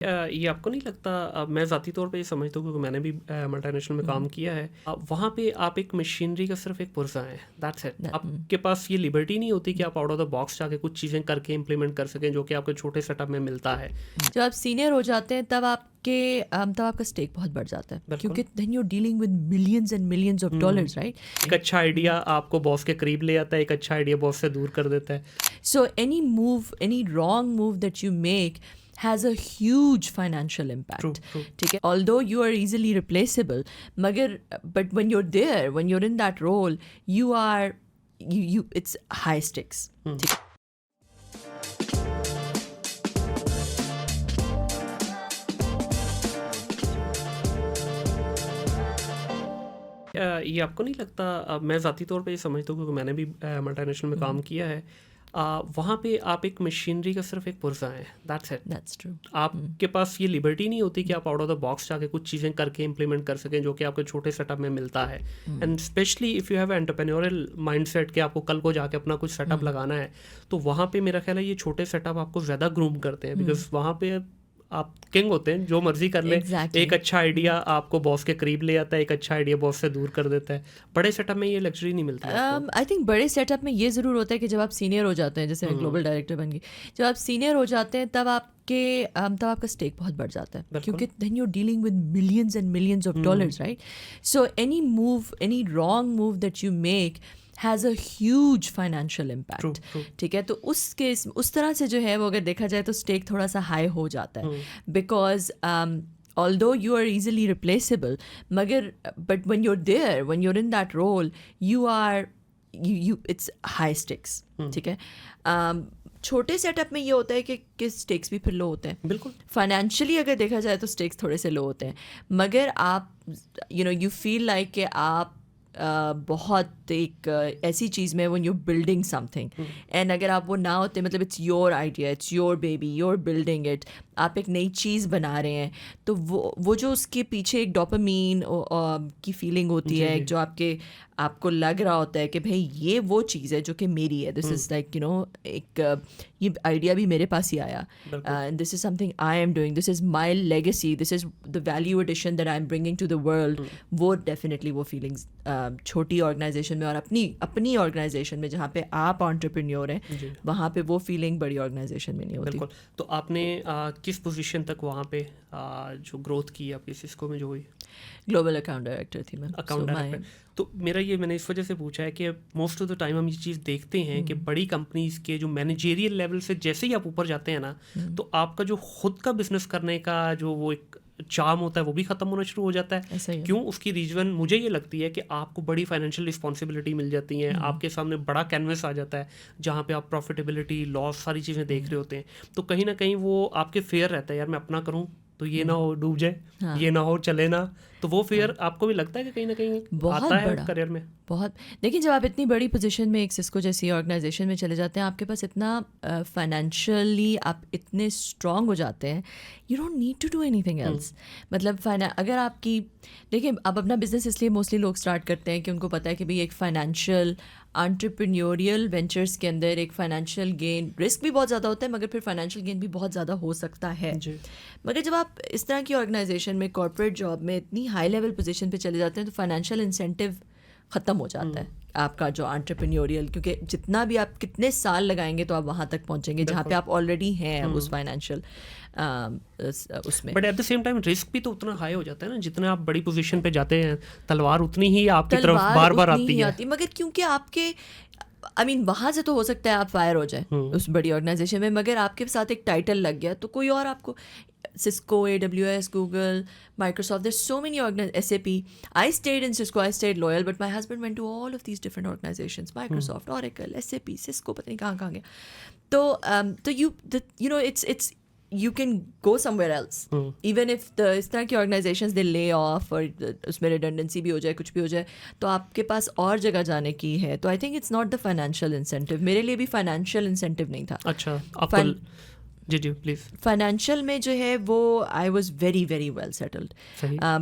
ये आपको नहीं लगता मैं ज़ाती तौर पे ये समझता हूँ क्योंकि मैंने भी मल्टीनेशनल में काम किया है। वहाँ पे आप एक मशीनरी का सिर्फ एक पुर्जा हैं, दैट्स इट। आपके पास ये लिबर्टी नहीं होती कि आप आउट ऑफ द बॉक्स जाके कुछ चीज़ें करके इम्प्लीमेंट कर सकें जो कि आपके छोटे सेटअप में मिलता है। जब आप सीनियर हो जाते हैं तब आपका स्टेक बहुत बढ़ जाता है बिल्कुल। क्योंकि then you dealing with millions and millions of dollars, right? एक अच्छा आइडिया आपको बॉस के करीब ले आता है, एक अच्छा आइडिया बॉस से दूर कर देता है। So any wrong move that you make has a huge financial impact. True. ठीक है, although you are easily replaceable, but when you're there, when you're in that role, you it's high stakes. ठीक है. ये आपको नहीं लगता मैं ज़ाती तौर पे ये समझता हूँ क्योंकि मैंने भी मल्टीनेशनल में काम किया है। वहाँ पे आप एक मशीनरी का सिर्फ एक पुर्जा हैं, दैट्स इट। That's true. आपके पास ये लिबर्टी नहीं होती कि आप आउट ऑफ द बॉक्स जाके कुछ चीज़ें करके इम्प्लीमेंट कर सकें जो कि आपके छोटे सेटअप में मिलता है। And specially if you have entrepreneurial mindset कि आपको कल को जाके अपना कुछ सेटअप लगाना है, तो वहाँ पे मेरा ख्याल है ये छोटे सेटअप आपको ज़्यादा ग्रूम करते हैं बिकॉज वहाँ पे आप किंग होते हैं, जो मर्जी कर ले। Exactly. एक अच्छा आइडिया आपको बॉस के करीब ले आता है, एक अच्छा आइडिया बॉस से दूर कर देता है। बड़े सेटअप में ये लग्जरी नहीं मिलती आपको। आई थिंक बड़े सेटअप में ये ज़रूर होता है कि जब आप सीनियर हो जाते हैं, जैसे मैं ग्लोबल डायरेक्टर बन गई, जब आप सीनियर हो जाते हैं तब आपका स्टेक बहुत बढ़ जाता है क्योंकि then you dealing with millions and millions of dollars, right? So any wrong move that you make has a huge financial impact. ठीक है, तो उस तरह से जो है वो अगर देखा जाए तो स्टेक थोड़ा सा हाई हो जाता है because although you are easily replaceable, but when you're there, when you're in that role, it's high stakes. ठीक है. छोटे सेटअप में ये होता है कि स्टेक्स भी फिर लो होते हैं. बिल्कुल. फाइनेंशियली अगर देखा जाए तो स्टेक्स थोड़े से लो होते हैं, मगर आप यू फील लाइक कि आप बहुत एक ऐसी चीज़ में when you're building something, and अगर आप वो ना होते, मतलब it's your idea, it's your baby, your building it, आप एक नई चीज़ बना रहे हैं, तो वो जो उसके पीछे एक डोपामीन की फीलिंग होती है, जो आपको लग रहा होता है कि भाई ये वो चीज़ है जो कि मेरी है, दिस इज़ लाइक एक ये आइडिया भी मेरे पास ही आया, and this is something I am doing, this is my legacy, this is the value addition that I am bringing to the world. वो डेफिनेटली वो फीलिंग्स छोटी ऑर्गेनाइजेशन में और अपनी ऑर्गेनाइजेशन में जहाँ पे आप एंटरप्रेन्योर हैं, वहाँ पे वो फीलिंग बड़ी ऑर्गेनाइजेशन में नहीं होती. बिल्कुल. तो आपने किस पोजीशन तक वहाँ पे जो ग्रोथ की आपकी सिस्को में जो हुई? ग्लोबल अकाउंट डायरेक्टर थी मैं. Account director. तो मैंने इस वजह से पूछा है कि मोस्ट ऑफ द टाइम हम ये चीज़ देखते हैं कि बड़ी कंपनीज के जो मैनेजेरियल लेवल से जैसे ही आप ऊपर जाते हैं ना, तो आपका जो खुद का बिजनेस करने का जो वो एक चार्म होता है वो भी ख़त्म होना शुरू हो जाता है. क्यों? उसकी रीज़न मुझे ये लगती है कि आपको बड़ी फाइनेंशियल रिस्पॉन्सिबिलिटी मिल जाती है, आपके सामने बड़ा कैनवस आ जाता है जहाँ पे आप प्रॉफिटेबिलिटी, लॉस, सारी चीज़ें देख रहे होते हैं. तो कहीं ना कहीं वो आपके फेयर रहता है, यार मैं अपना करूँ तो ये ना हो डूब जाए, ये ना हो चले ना. तो वो फेयर आपको भी लगता है कि कहीं ना कहीं बहुत आता है बड़ा करियर में? बहुत. देखिए, जब आप इतनी बड़ी पोजीशन में एक सिस्को जैसी ऑर्गेनाइजेशन में चले जाते हैं, आपके पास इतना फाइनेंशियली आप इतने स्ट्रांग हो जाते हैं, you don't need to do anything else. मतलब अगर आपकी, देखिए, आप अपना बिजनेस इसलिए मोस्टली लोग स्टार्ट करते हैं कि उनको पता है कि भाई एक फाइनेंशियल एंटरप्रेन्योरियल वेंचर्स के अंदर एक फाइनेंशियल गेन, रिस्क भी बहुत ज़्यादा होता है मगर फिर फाइनेंशियल गेन भी बहुत ज़्यादा हो सकता है. मगर जब आप इस तरह की ऑर्गेनाइजेशन में, कॉर्पोरेट जॉब में इतनी हाई लेवल पोजीशन पे चले जाते हैं, तो फाइनेंशियल इंसेंटिव ख़त्म हो जाता है आपका जो एंटरप्रेन्योरियल, क्योंकि जितना भी आप कितने साल लगाएंगे तो आप वहाँ तक पहुँचेंगे जहाँ पे आप ऑलरेडी हैं उस फाइनेंशियल उसमें. But at the same time risk भी तो उतना हाई हो जाता है ना, जितना आप बड़ी पोजीशन पे जाते हैं तलवार उतनी ही आपकी तरफ बार बार आती है. मगर क्योंकि आपके वहाँ से तो हो सकता है आप फायर हो जाए उस बड़ी ऑर्गेनाइजेशन में, मगर आपके साथ एक टाइटल लग गया तो कोई और आपको, Cisco, AWS, Google, Microsoft, there's so many organizations, SAP. I stayed in Cisco, I stayed loyal, but my husband went to all of these different organizations, Microsoft, Oracle, SAP, Cisco, पता नहीं कहाँ गया. तो it's you can go somewhere else. Even if इस तरह की organizations they lay off और उसमें redundancy भी हो जाए, कुछ भी हो जाए, तो आपके पास और जगह जाने की है. तो I think it's not the financial incentive. मेरे लिए भी financial incentive नहीं था. अच्छा, आपको जी प्लीज़. फाइनेंशियल में जो है वो I was very very well settled,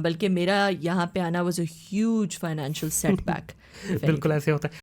बल्कि मेरा यहाँ पे आना was a huge financial setback. बिल्कुल ऐसे होता है.